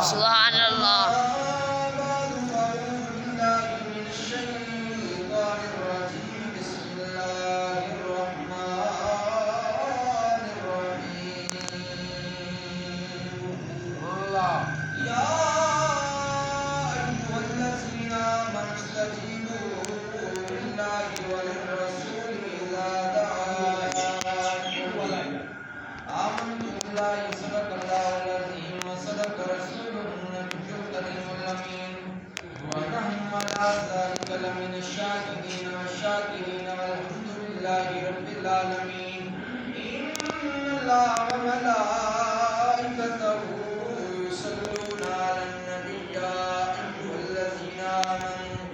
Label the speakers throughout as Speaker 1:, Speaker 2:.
Speaker 1: سبحان اللہ.
Speaker 2: من الشاكرين والشاكرين والحمد لله رب العالمين. إن الله وملائكته يصلون على النبي يا أيها الذين آمنوا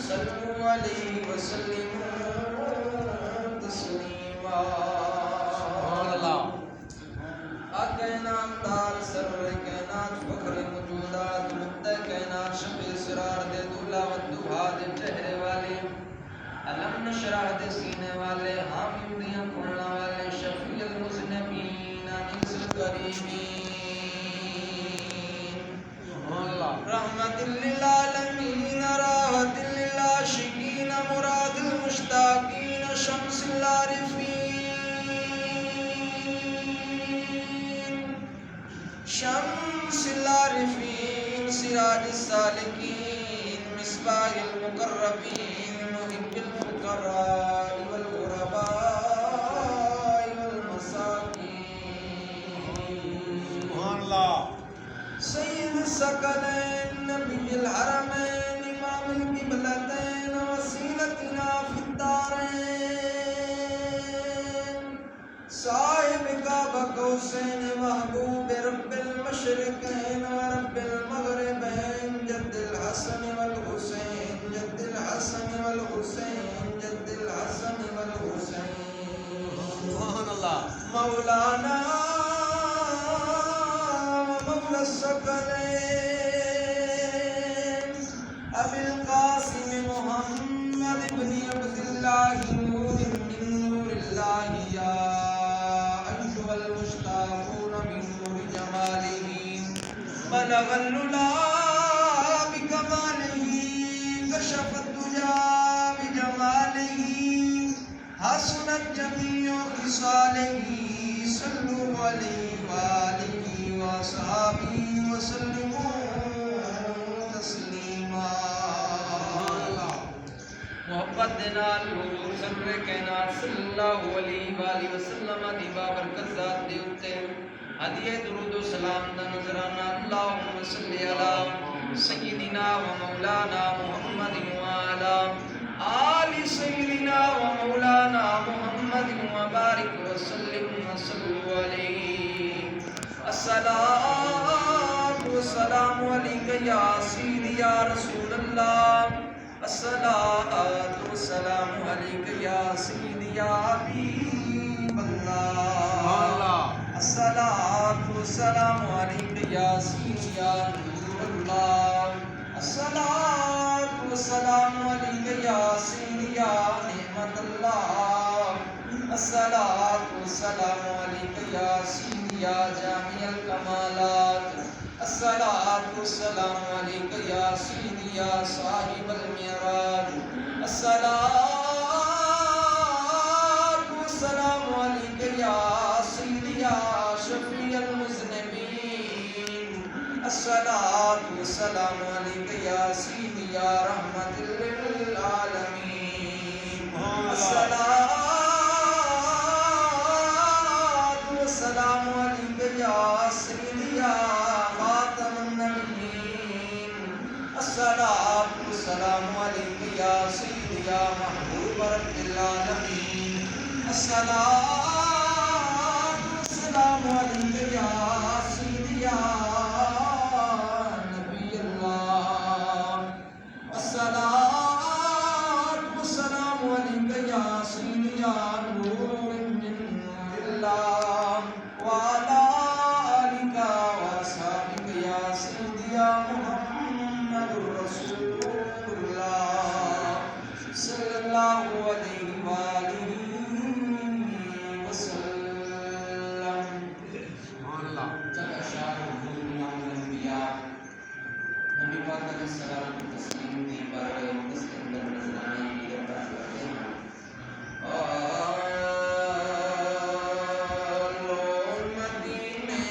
Speaker 2: صلوا عليه وسلموا تسليما. سبحان الله. کائنات دار سرور کائنات فخر موجودات مبدع کائنات شب اسرار دے دولا و دہا دے چہرے والے علم نشرح دے سینے والے حامیم دیاں کھولنا والے شفیع المذنبین انیس الکریمین رحمت للعالمین راحت للعاشقین مراد المشتاقین شمس العارفین شمس العارفین سراج السالکین مصباح المقربین محب الفقراء والغرباء والمساکین. سبحان اللہ. سید الثقلین نبی الحرمین امام القبلتین وسیلتنا فی الدارین صاحب کعبہ قوسین محبوب رب المشرقین ورب المغربین جد الحسن والحسین جد الحسن والحسین جد الحسن والحسین. سبحان اللہ. مولانا ومولا الثقلین ابی القاسم محمد ابن عبداللہ نور من نور اللہ یا بلغ العلا بکمالہ کشف الدجا بجمالہ حسنت جمیع خصالہ صلوا علیہ وآلہ وصحبہ وسلموا تسلیما. محبت دینال حضور سرور کائنات صلی اللہ علیہ وآلہ وسلم دی بابرکت ذات دے اتے ہدیہ درود و سلام دا نظرانہ. اللہم صلی علی سیدنا و مولانا محمد وعلا آل سیدنا و مولانا محمد وبارک وسلم وصلوا علیہ. الصلاۃ والسلام علیک یا سیدی یا رسول اللہ. الصلاۃ والسلام علیک یا سیدی یا حبیب اللہ. الصلاۃ والسلام علیک یا سیدی یا نور اللہ. الصلاۃ والسلام علیک یا سیدی یا نعمت اللہ. الصلاۃ والسلام علیک یا سیدی یا جامع الکمالات. الصلاۃ والسلام علیک یا سیدی یا صاحب المعراج. الصلاۃ والسلام علیک یا شفیع المذنبین. الصلاۃ والسلام علیک یا سیدی یا رحمت للعالمین. الصلاۃ والسلام علیک یا سیدی یا خاتم النبیین. الصلاۃ والسلام علیک یا سیدی یا نبی اللہ الصلاۃ والسلام علیک یا سیدی یا نور من اللہ وعلی آلک واصحابک یا سیدی یا محمد رسول اللہ صلی اللہ علیہ وآلہ وسلم. جب اشعار حضور امام الانبیاء نبی پاک علیہ السلام کی تسلیم دی بارہ مقدس کے اندر نذرانے کی عطا کرتے ہیں. آلو مدینے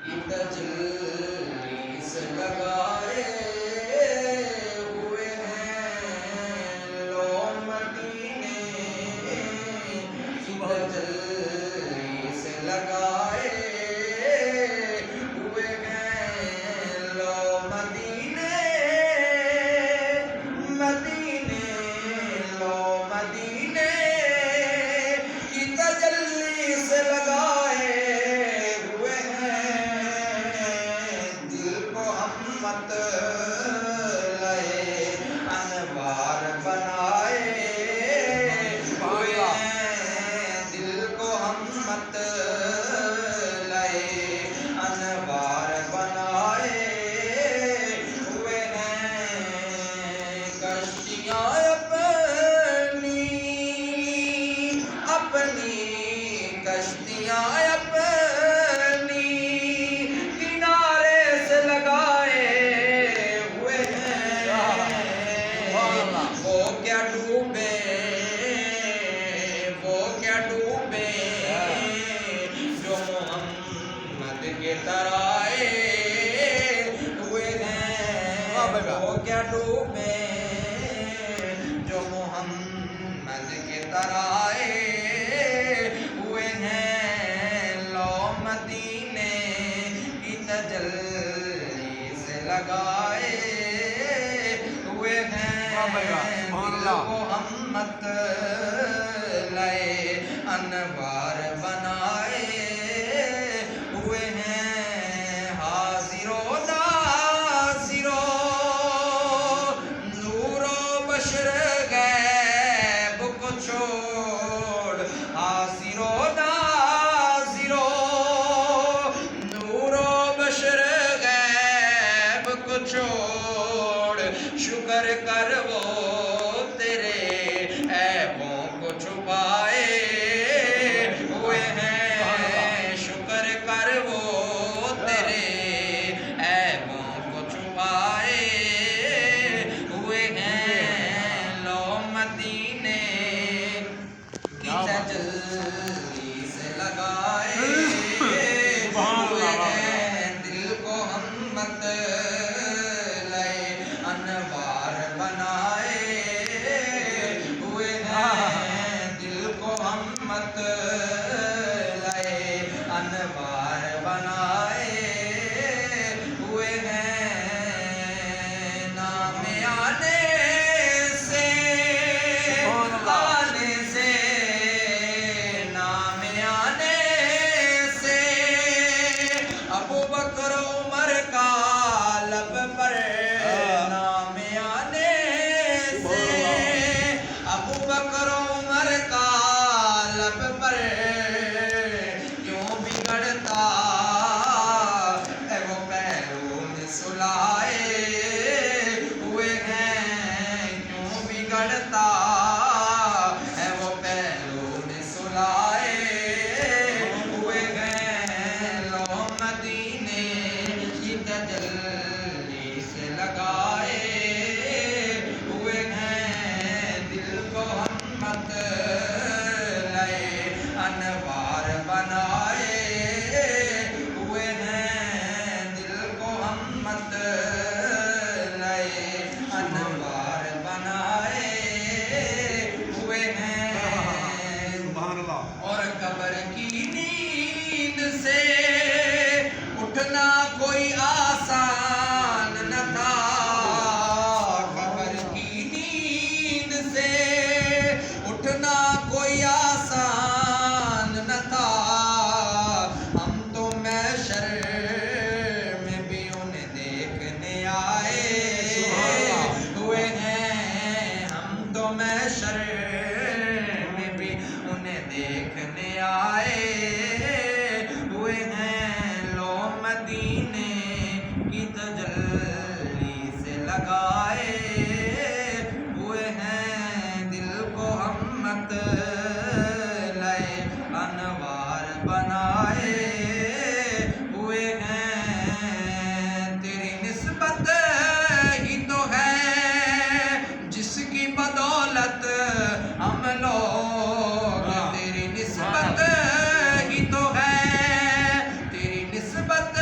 Speaker 2: کی تجلی سے لگائے ہوئے ہیں. لو مدینے کی تجلی سے لگائے ہوئے ہیں. لو مدینے مدینے لو مدینے کی تجلی سے لگائے ہوئے ہیں. دل کو ہم مت لائے انوار بنائے ہوئے ہیں. دل کو ہم مت لائے انوار بنائے ہوئے ہیں. کشتیاں اپنی اپنی کشتیاں اپنی کنارے سے لگائے ہوئے ہیں. وہ کیا ڈوبے وہ کیا ڈوبے جو محمد کے ترائے ہوئے ہیں. وہ کیا ڈوبے جو محمد کے ترائے ہوئے ہیں. لو مدینے کی تجلی سے لگائے ہوئے ہیں. دل کو ہم مت لائے انوار بنائے ہوئے ہیں. حاضر و ناظر و نور و بشر غیب کو چھوڑ. حاضر و ناظر و نور و بشر غیب کو چھوڑ. شکر کر وہ تیرے عیبوں کو چھپائے ہوئے ہیں. شکر کر وہ تیرے عیبوں کو چھپائے ہوئے ہیں. لو مدینے کی تجلی سے لگائے ہوئے ہیں. دل کو ہم مت لائے انوار بنائے ہوئے ہیں. دل کو ہم مت لائے انوار بنائے ہوئے ہیں. نام آنے سے آنے سے نام آنے سے ابو بکر عمر کا لب پر. نام آنے سے ابو بکر عمر کا لب پر کیوں بگڑتا ہوئے ہیں، تیری نسبت ہی تو ہے جس کی بدولت ہم لوگ، تیری نسبت ہی تو ہے، تیری نسبت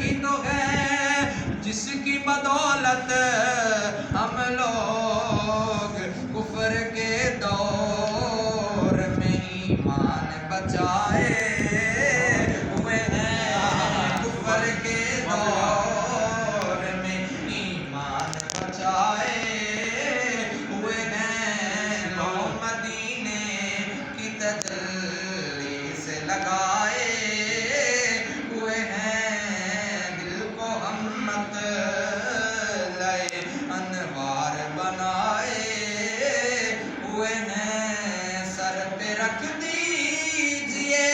Speaker 2: ہی تو ہے جس کی بدولت ہم لوگ کفر کے دور میں ایمان بچائے ہوئے ہیں، کفر کے دور میں ایمان بچائے ہوئے ہیں، لو مدینے کی تجلی سے لگائے ہوئے ہیں، دل کو ہمت لائے انوار بنائے ہوئے ہیں، سر پہ رکھ دیجئے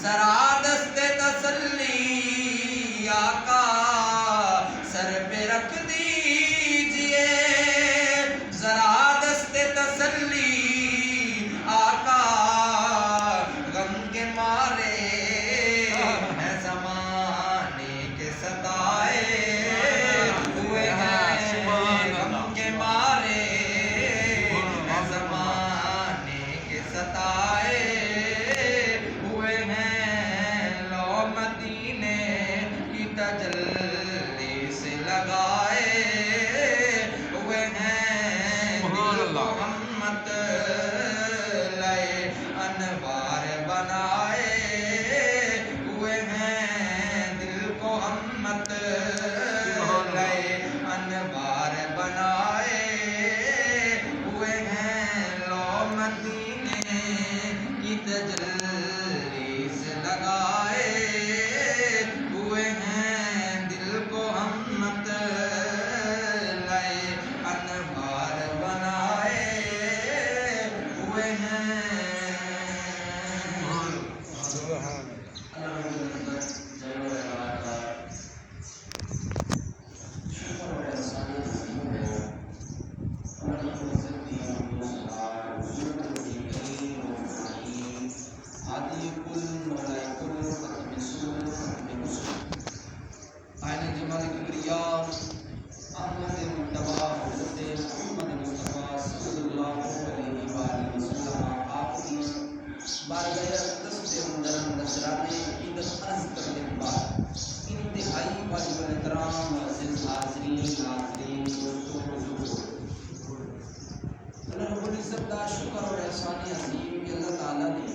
Speaker 2: ذرا دست تسلی آقا، سر پہ رکھ دیجئے ذرا دست تسلی آقا، غم کے مارے ہیں زمانے کے ستائے ہوئے ہیں، غم کے مارے ہیں زمانے کے ستائے ہوئے ہیں، لو مدینے کی تجلی سے لگائے ہوئے ہیں، دل کو ہمت لائے انوار بنائے ہوئے ہیں، دل کو ہمت لائے انوار بنائے ہوئے ہیں، لو مدینے کی تجلی سے لگائے ہوئے ہیں، دل کو ہمت لائے انوار بنائے ہوئے ہیں۔ انتہائی واجب الاحترام معزز حاضرین ناظرین دوستوں بزرگوں، اللہ رب العزت کا شکر اور احسان عظیم کہ اللہ تعالیٰ نے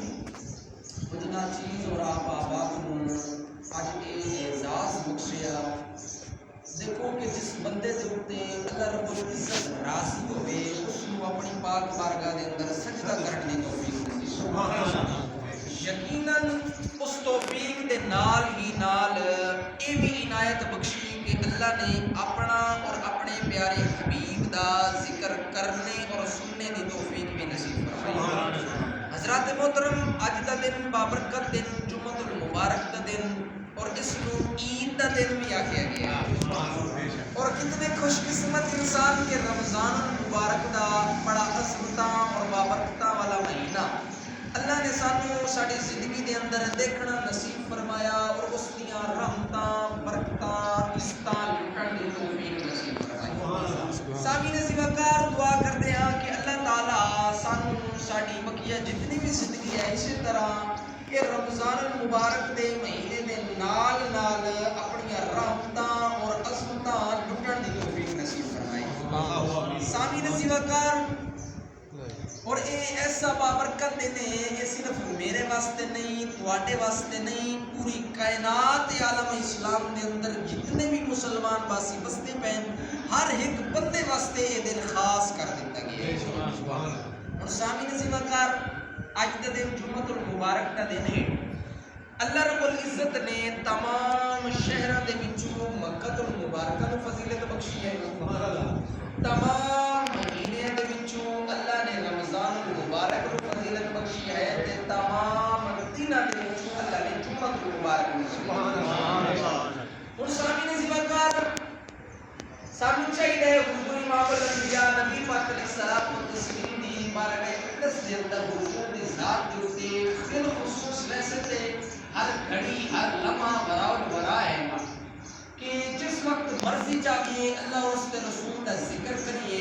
Speaker 2: اتنا چیز اور آپ آباد کو اج یہ اعزاز بخشیا۔ دیکھو کہ جس بندے دے اوتے اللہ رب العزت راضی ہوئے اس کو اپنی پاک بارگاہ دے اندر سجدہ کرنے کی توفیق دی، سبحان اللہ۔ یقیناً اس توفیق دے نال ہی نال یہ بھی عنایت بخشی کہ اللہ نے اپنا اور اپنے پیارے حبیب دا ذکر کرنے اور سننے دی توفیق بھی نصیب فرمائی۔ حضرات محترم، اج دا دن بابرکت دن، جمعۃ المبارک دا دن، اور اس کو عید دا دن بھی آکھیا گیا، اور کتنے خوش قسمت انسان کے رمضان المبارک دا بڑا عظمتاں اور بابرکتاں والا مہینہ اللہ نے سانو ساری زندگی دے اندر دیکھنا نصیب فرمایا، اور اس دیاں رحمتاں برکتاں عزتاں لٹن دی توفیق نصیب فرمائی۔ سامعین عزیز وقار، دعا کرتے ہیں کہ اللہ تعالیٰ سانو ساری بقیہ جتنی بھی زندگی ہے اسی طرح کہ رمضان المبارک دے مہینے دے نال نال اپنی رحمتاں اور عظمتاں لٹن دی توفیق نصیب فرمائی۔ سامعین عزیز وقار، اور یہ ایسا بابرکت دن ہے، یہ صرف میرے واسطے نہیں، تواڈے واسطے نہیں، پوری کائنات عالم اسلام دے اندر جتنے بھی مسلمان باسی بستے پین ہر ایک بندے واسطے یہ دن خاص کر دیتا گیا ہے۔ اور سامعین عزیز وقار، اج دا دن جمعۃ المبارک دا دن ہے۔ اللہ رب العزت نے تمام شہراں دے وچوں مکہ المبارکہ نوں فضیلت بخشی ہے۔ تمام مہینے دے وچوں اللہ نے رمضان المبارک نوں فضیلت بخشی ہے، تے تمام دناں دے وچوں اللہ نے جمعۃ المبارک نوں فضیلت بخشی ہے۔ ہن سامعین عزیز وقار، سانوں چاہیے حضور امام الانبیاء نبی پاک علیہ الصلوۃ والتسلیم دی بارگاہ اقدس دے اندر حضور دی ذات دے اوتے بالخصوص ویسے تے ہر گھڑی ہر لمحہ براول برا ہے کہ جس وقت مرضی چاہیے اللہ اور اس کے رسول کا ذکر کریے،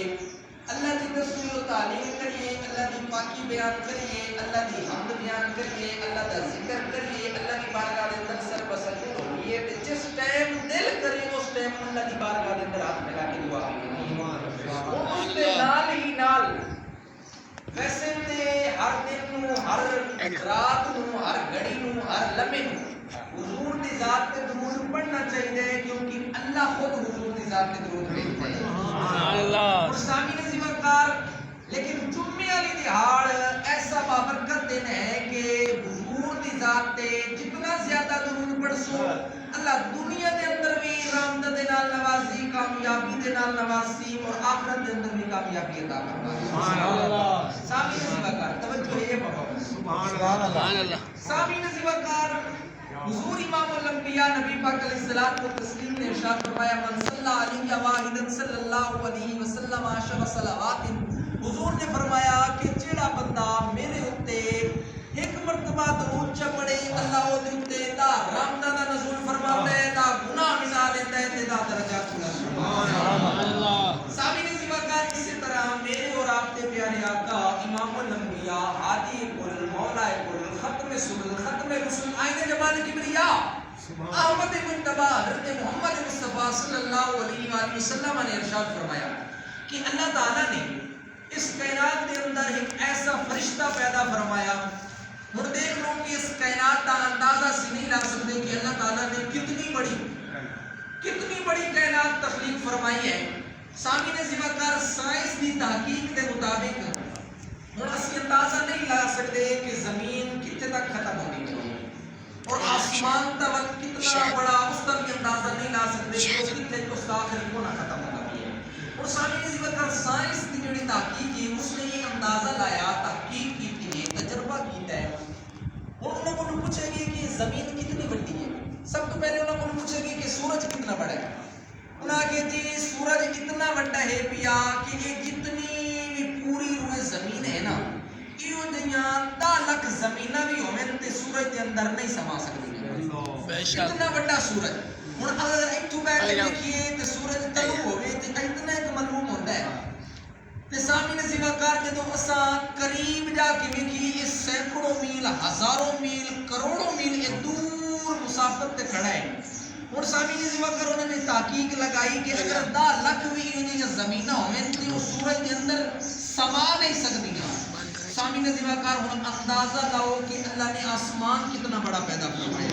Speaker 2: اللہ کی تصویر و تعلیم کریے، اللہ کی پاکی بیان کریے، اللہ کی حمد بیان کریے، اللہ کا ذکر کریے، اللہ کی بارگاہ دے اندر سر بسر ہوئیے، جس ٹائم دل کرے اس ٹائم اللہ کی بارگاہ دے اندر ہاتھ ملا کے دعا کریں۔ اس کے نال ہی نال ویسے تے ہر دن نو، ہر رات نو، ہر گھڑی نو، ہر لمحے نو حضور دی ذات تے درود پڑھنا چاہیے، کیونکہ اللہ خود حضور دی ذات تے درود بھیجتا ہے۔ سبحان اللہ۔ اور سامعین عزیز کار، لیکن جمعے والی دہاڑ ایسا بابرکت دن ہے کہ حضور دی ذات تے جتنا زیادہ درود پڑھسو اللہ دنیا دے اندر بھی رحمت دے نال نوازی، کامیابی دے نال نوازی، اور آخرت دے اندر بھی کامیابی عطا فرمائے۔ سبحان اللہ۔ سامعین عزیز کار توجہ ہے بابا، سبحان اللہ۔ سامعین عزیز کار، حضور امام الانبیاء نبی پاک علیہ الصلوۃ والتسلیم نے ارشاد فرمایا من صلی علیہ واحدا صلی اللہ علیہ وسلم عشر صلوات، حضور نے فرمایا کہ جیڑا بندہ میرے اوتے ایک مرتبہ درود چ پڑھے اللہ او دے اوتے دا رحمت دا نزول فرماتا ہے، دا گناہ مٹا دیتا ہے تے دا درجہ کھلا۔ سبحان اللہ۔ سامعین عزیز، اسی طرح میرے اور آپ کے پیارے آقا امام الانبیاء ہادی کل مولا کل ختم سبل ختم رسول آئین جمال کبریا احمد مجتبی حضرت محمد مصطفیٰ صلی اللہ علیہ وآلہ وسلم نے ارشاد فرمایا کہ اللہ تعالیٰ نے اس کائنات کے اندر ایک ایسا فرشتہ پیدا فرمایا۔ اور دیکھ لو کہ اس کائنات کا اندازہ سے نہیں لا سکتے کہ اللہ تعالیٰ نے کتنی بڑی کائنات تخلیق فرمائی ہے۔ سامعین عزیز کار، سائنس کی تحقیق کے مطابق ہن اسی اندازہ نہیں لا سکتے کہ زمین کتنے تک ختم ہونی چاہیے، اور آسمان کا وقت کتنا بڑا اس کا بھی اندازہ نہیں لا سکتے کہ وہ کتنے کو آخر کو نہ ختم ہونا ہے۔ اور سامعین عزیز کار، سائنس کی جڑی تحقیق ہے اس نے یہ اندازہ لایا، تحقیق کی ہے، تجربہ کیتا ہے۔ انہوں کو پوچھے گی کہ زمین کتنی بڑی ہے، سب تو پہلے انہوں کو پوچھے گی کہ سورج کتنا بڑا ہے۔ انہوں نے کہا جی سورج اتنا بڑا ہے پیا کہ یہ جتنی بھی پوری روئے زمین ہے نا، یہ جہاں 10 لاکھ زمینہ بھی ہومن تے سورج کے اندر نہیں سما سکتی، اتنا بڑا سورج۔ ہن اگر ایتھوں بیٹھ کے دیکھیے تے سورج تلو ہوئے تے اتنا ایک معلوم ہوتا ہے تے سامنے سیوا جدو اساں قریب جا کے ویکھی یہ سینکڑوں میل، ہزاروں میل، کروڑوں میل یہ دور مسافت تے کھڑا ہے۔ اور سامنے سیوا انہوں نے تحقیق لگائی کہ اگر 10 لاکھ بھی انہیں زمینہ ہوئے تے وہ سورج کے اندر سما نہیں سکتی ہیں۔ سامنے سیوا ہن اندازہ لاؤ کہ اللہ نے آسمان کتنا بڑا پیدا فرمایا۔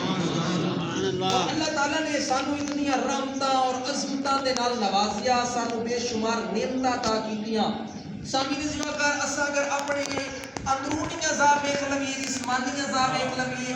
Speaker 2: اللہ تعالیٰ نے سانو اتنی رحمتاں اور عظمتاں دے نال نوازیا، سانو بے شمار نعمتاں عطا کیتیاں۔ سامعین ذوالفقار، اسا اگر اپنے اندرونی اعضاء ویکھ لویے، جسمانی اعضاء ویکھ لویے،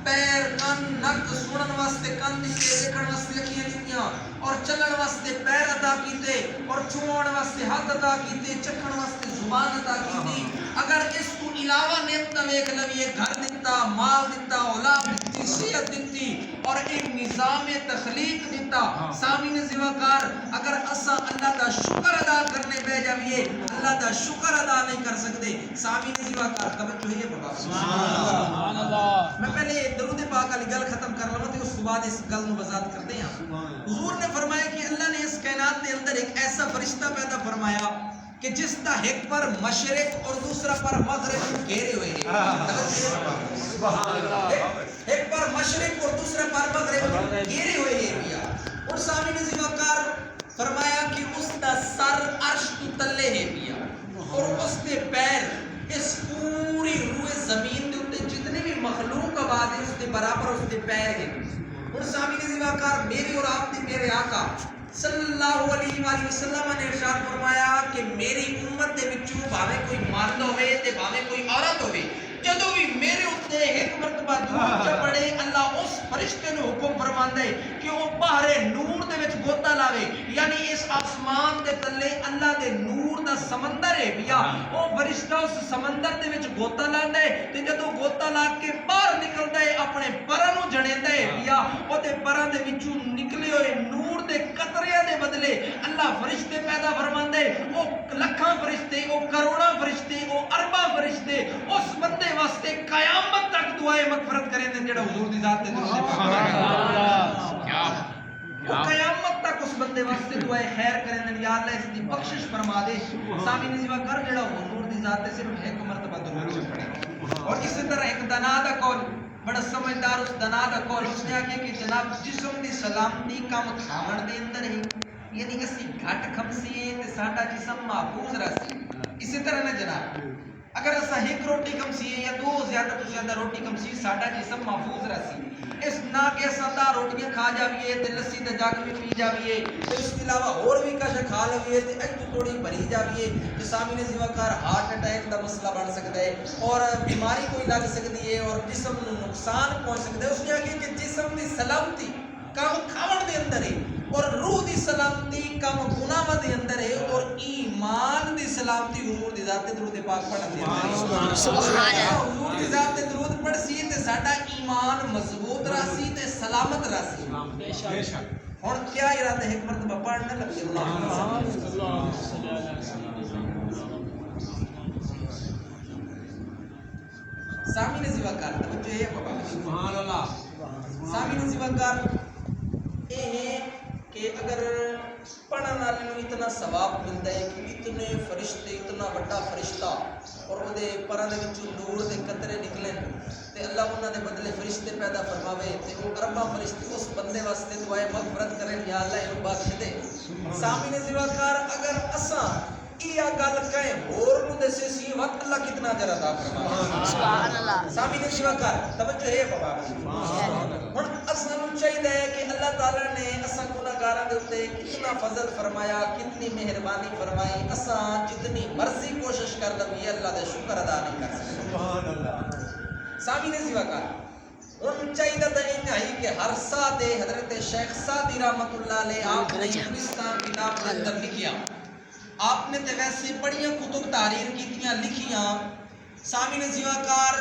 Speaker 2: پیر، کن، نک، سنن واسطے کن دتے، دیکھن واسطے اکھیاں دتیاں، اور چلن واسطے پیر عطا کیتے، اور چھوڑن واسطے ہاتھ عطا کیتے، چکھن واسطے زبان عطا کیتی۔ اگر اس کو علاوہ نعمتاں ویکھ لویے، گھر دتا، مال دتا، اولاد دتی، صحت دتی، اور ایک نظام تخلیق دیتا۔ سامعین ذوالفقار، اگر اسا اللہ کا شکر ادا کرنے بہ جائیے، اللہ کا شکر ادا نہیں کر سکتے۔ سامعین ذوالفقار توجہ ہے بابا، سبحان اللہ۔ میں پہلے درود پاک والی گل ختم کر لواں تے اس کے بعد اس گل نو وضاحت کرتے ہیں۔ حضور نے فرمایا کہ اللہ نے اس کائنات کے اندر ایک ایسا فرشتہ پیدا فرمایا کہ جس کا ایک پر مشرق اور دوسرا پر مغرب گھیرے ہوئے ہیں۔ ایک پر مشرق اور دوسرا پر مغرب گھیرے ہوئے ہیں۔ اور سامعین ذوالفقار فرمایا کہ اس کا سر عرش تو تلے ہے پیا، اور اس کے پیر اس پوری روئے زمین کے اوپر جتنے بھی مخلوق آباد ہے اس کے برابر اس کے پیر ہیں۔ اور سامعین ذوالفقار، میرے اور آپ کے میرے آقا صلی اللہ علیہ وآلہ وسلم نے ارشاد فرمایا کہ میری امت دے وچوں بھاوے کوئی مرد ہوئے تے بھاوے کوئی عورت ہوئے، جدوں بھی میرے اوتے ایک مرتبہ درود چ پڑھے، اللہ اس فرشتے نو حکم فرماندا ہے کہ وہ بحر نور دے وچ گوتا لاوے، یعنی اس آسمان دے تلے اللہ دے نور دا سمندر ہے بیا، وہ فرشتہ اس سمندر دے وچ گوتا لاندا ہے تے جدوں گوتا لا کے باہر نکلدا ہے اپنے پراں نو جڑیندا ہے بیا، او تے پراں دے وچوں نکلے ہوئے نور دے قطرے دے بدلے اللہ فرشتے پیدا فرماندے، او لکھاں فرشتے، او کروڑاں فرشتے، او ارباں فرشتے اس بندے واسطے قیامت تک دعائے مغفرت کریں دے جڑا حضور دی ذات تے درود پاک وہ قیامت تک اس بندے واسطے دعائے خیر کریں دے، یا اللہ اس دی بخشش فرما دے۔ سامعین نسیوا کر جڑا حضور دی ذات تے صرف ایک مرتبہ درود پڑھے۔ اور اسی طرح ایک دنا دا قول، بڑا سمجھدار اس دنا دا قول، اس نے آکھیا کہ جناب جسم دی سلامتی کم کھاون دے اندر ہے، یعنی اسی گھٹ کھمسیے تے ساڈا جسم محفوظ رہسی۔ اسی طرح نہ جناب اگر اسا ایک روٹی کمسیے یا دو زیادہ تو زیادہ روٹی کمسی ساڈا جسم محفوظ رہسی۔ اس نہ کہ اسا دا روٹیاں کھا جاویے تے لسی دا جگ بھی پی جاویے تے اس کے علاوہ اور بھی کچھ کھا لویے تے اج تو تھوڑی بھری جاویے تے سامنے سوا کار ہارٹ اٹیک دا مسئلہ بن سکتا ہے اور بیماری کوئی لگ سکتی ہے اور جسم نو نقصان پہنچ سکتا ہے۔ اس نے آگے کہ جسم دی سلامتی کم کھاون دے اندر ہے اور روح دی سلامتی کم گناہ دے اندر ہے اور ایمان دی سلامتی حضور دی ذات تے درود پاک پڑھن دے اندر ہے۔ سبحان اللہ۔ حضور دی ذات تے درود پڑھ سی تے ساڈا ایمان مضبوط رہسی تے سلامت رہسی۔ بے شک۔ ہن کیا ارادہ ہے ایک مرتبہ پڑھنا لگے اللہ سامنے سوا کر توجہ ہے بابا سبحان اللہ۔ سامنے سوا کر یہ ہے کہ اگر پڑھن والے نوں اتنا ثواب ملتا ہے کہ اتنے فرشتے اتنا بڑا فرشتہ اور وہ دے پراں دے وچوں نور دے قطرے نکلن تے اللہ انہاں دے بدلے فرشتے پیدا فرماوے تے وہ ارباں فرشتے اس بندے واسطے دعائے مغفرت کرن یا اللہ اینوں بخش دے۔ سامنے سوا کار اگر اساں یہ گل کہیں اور نو دسے سی وقت اللہ کتنا اجر عطا فرمائے سبحان اللہ۔ سامنے سوا کر توجہ ہے بابا ہن اساں نوں چاہیے ہے کہ اللہ تعالی نے اساں گناہگاراں دے اوتے کتنا فضل فرمایا کتنی مہربانی فرمائی، اساں جتنی مرضی کوشش کر لویے اللہ دا شکر ادا نہیں کر سکتے سبحان اللہ۔ سامنے سوا کر ان چاہیے تے انہی کہ ہر ساتھ حضرت شیخ سعدی رحمۃ اللہ علیہ آپ نے گلستان کتاب کے اندر لکھیا، آپ نے تے ویسے بڑیاں کتب تحریر کیتیاں لکھیاں۔ سامعین زیواکار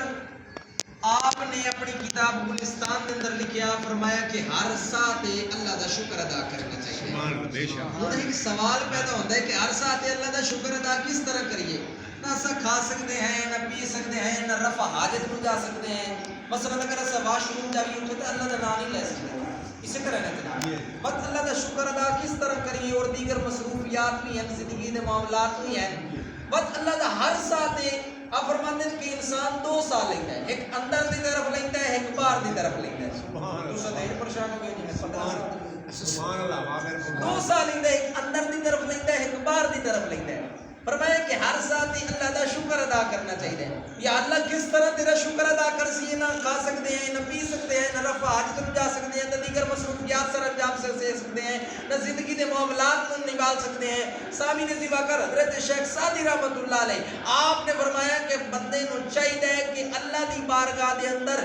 Speaker 2: آپ نے اپنی کتاب گلستان کے اندر لکھیا فرمایا کہ ہر ساتھ اللہ دا شکر ادا کرنا چاہیے۔ ہن ایک سوال پیدا ہوتا ہے کہ ہر ساتھ اللہ دا شکر ادا کس طرح کریے؟ نہ اسا کھا سکتے ہیں نہ پی سکتے ہیں نہ رفع حاجت میں جا سکتے ہیں، مثلا اگر اسا واش روم جائیے تو اللہ دا نام نہیں لے سکتے، اسی طرح ہے جناب بس اللہ کا شکر ادا کس طرح کریے اور دیگر مصروفیات بھی ہیں زندگی کے معاملات بھی ہیں بس اللہ کا ہر ساتھ آپ فرماتے ہیں کہ انسان دو سال لیتا ہے، ایک اندر دی طرف لیتا ہے ایک باہر دی طرف لیتا ہے۔ تو سدے پریشان ہو گئے جی 15 سبحان اللہ 2 سال لیتا ہے، ایک اندر دی طرف لیتا ہے ایک باہر دی طرف لیتا ہے۔ فرمایا کہ ہر ساتھ اللہ کا شکر ادا کرنا چاہیے۔ یا اللہ کس طرح تیرا شکر ادا کر سی نہ کھا سکتے ہیں نہ پی سکتے ہیں نہ رفع حاجت میں جا سکتے ہیں نہ دیگر مصروفیات سر انجام سے سکتے ہیں نہ زندگی کے معاملات کو نبھال سکتے ہیں۔ سامعین زیواکار حضرت شیخ سعدی رحمۃ اللہ علیہ آپ نے فرمایا کہ بندے نو چاہیے کہ اللہ دی بارگاہ دے اندر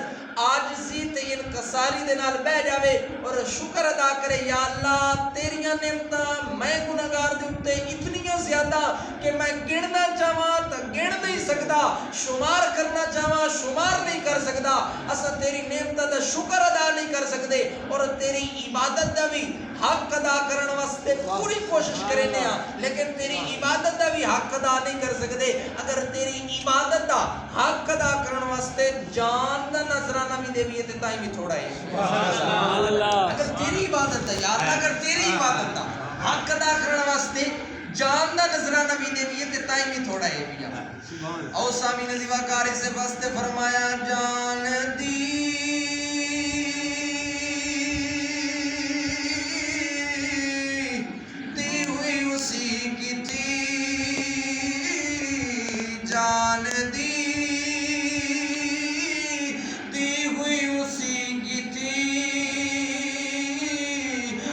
Speaker 2: عاجزی تے انکساری دے نال بیٹھ جاوے اور شکر ادا کرے، یا اللہ تیریاں نعمتاں میں گنہگار دے اوتے اتنیاں زیادہ کہ میں گننا چاہواں تو گن نہیں سکتا، شمار کرنا چاہواں شمار نہیں کر سکتا۔ اساں تیری نعمتاں دا شکر ادا نہیں کر سکتے اور تیری عبادت دا بھی حق ادا کرن واسطے پوری کوشش کرنے ہاں، لیکن تیری عبادت دا بھی حق ادا نہیں کر سکتے۔ اگر تیری عبادت دا حق ادا کرن واسطے جان دا نذرانہ بھی دیویے تے تائیں بھی تھوڑا ہے سبحان اللہ۔ اگر تیری عبادت دا یار اگر تیری عبادت دا حق ادا کرن واسطے جان دا نذرانہ بھی دیویے تے تائیں بھی تھوڑا ہے بھی او سامعین زیواکار سے واسطے فرمایا جان دی ہوئی اسی کی تھی جان دی ہوئی اسی کی تھی،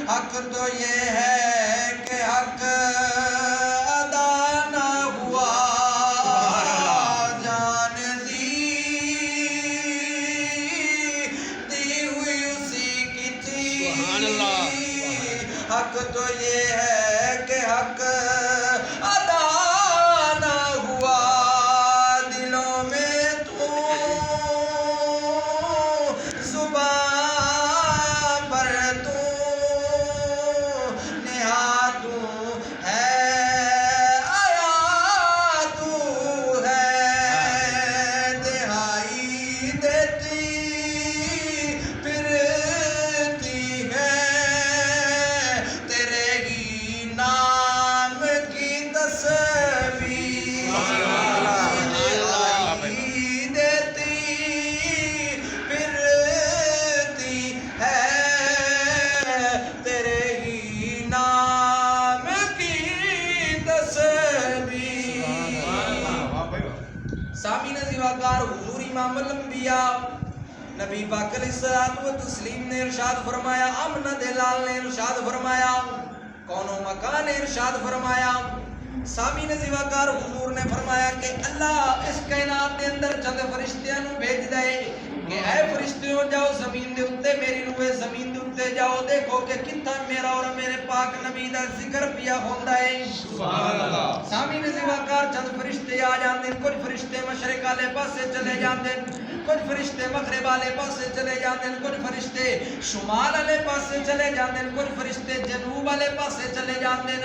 Speaker 2: حق تو یہ ہے کہ حق حق تو یہ ہے کہ حق ادا نہ ہوا، دلوں میں تو زبان پر تو امام الانبیاء نبی پاک علیہ الصلوۃ والتسلیم نے ارشاد فرمایا، آمنہ دلال نے ارشاد فرمایا، کون و مکان نے ارشاد فرمایا، سامعین زیواکار حضور نے فرمایا کہ اللہ اس کائنات دے اندر چند فرشتیاں نو بھیج دے کہ اے فرشتیوں جاؤ زمین دے اتے، میری روح زمین دے اتے جاؤ، دیکھو کہ کتنا میرا اور میرے پاک نبی دا ذکر پیا ہوندا ہے۔ سبحان اللہ۔ سامعین زیواکار چند فرشتے آ جاندے، کچھ فرشتے مشرق والے پاسے چلے جاندے، کچھ فرشتے مغرب والے پاسے چلے جاندے، کچھ فرشتے شمال والے پاسے چلے جاندے، کچھ فرشتے جنوب والے پاسے چلے جاندے۔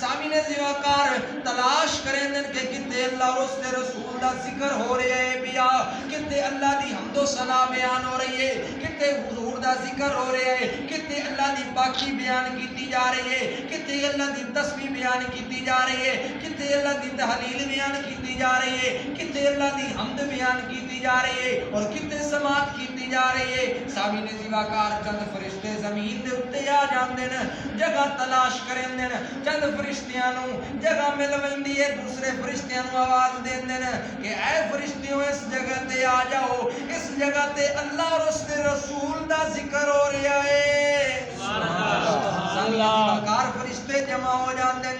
Speaker 2: سامعین زیواکار تلاش کریں کہ کتے اللہ اور اس کے رسول دا ذکر ہو رہا ہے پیا، کتے اللہ دی حمد و ثنا بیان ہو رہی ہے، کتے حضور دا ذکر ہو رہا ہے، کتے اللہ دی پاکی بیان کیتی جا رہی ہے، کتے اللہ دی تسبیح بیان کیتی جا رہی ہے، کتے اللہ دی تحلیل بیان کیتی جا رہی ہے، کتے اللہ دی حمد بیان کیتی جا رہی ہے، اور کتے سماعت کیتی جا رہی ہے۔ سامعین زیواکار چند فرشتے زمین دے اتے آ جاندے نے، جگہ تلاش کریں دے، چند فرشتیاں نو جگہ مل ویندی ہے، دوسرے فرشتیاں نو آواز دیندے نے کہ اے فرشتیوں اس جگہ تے آ جاؤ، اس جگہ تے اللہ اور اس کے رسول دا ذکر ہو رہا ہے۔ سامعین زیواکار فرشتے جمع ہو جاندے،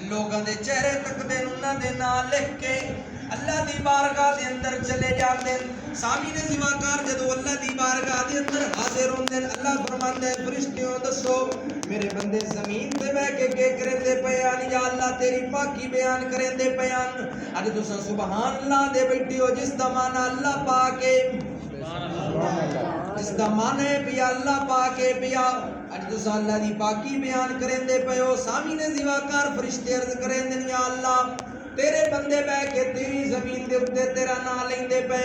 Speaker 2: لوگاں دے چہرے تک دے انہاں دے نام لکھ کے اللہ دی بارگاہ دے اندر چلے جاندے۔ سامعین زیواکار جدو اللہ دی بارگاہ دے اندر حاضر ہوندے، اللہ فرماندا ہے فرشتیوں دسو میرے بندے زمین تے بیٹھ کے کریندے پیان، یا اللہ تیری پاکی بیان کریندے پیان۔ اج تساں سبحان اللہ دے بیٹھے ہو، جس دا معنی اللہ پاک ہے، جس دا معنی ہے پیا اللہ پاک ہے پیا، اج تساں اللہ دی پاکی بیان کریندے پے ہو۔ سامعین زیواکار فرشتے عرض کریندے یا اللہ تیرے بندے بیٹھ کے تیری زمین دے اوتے تیرا نام لیندے پے۔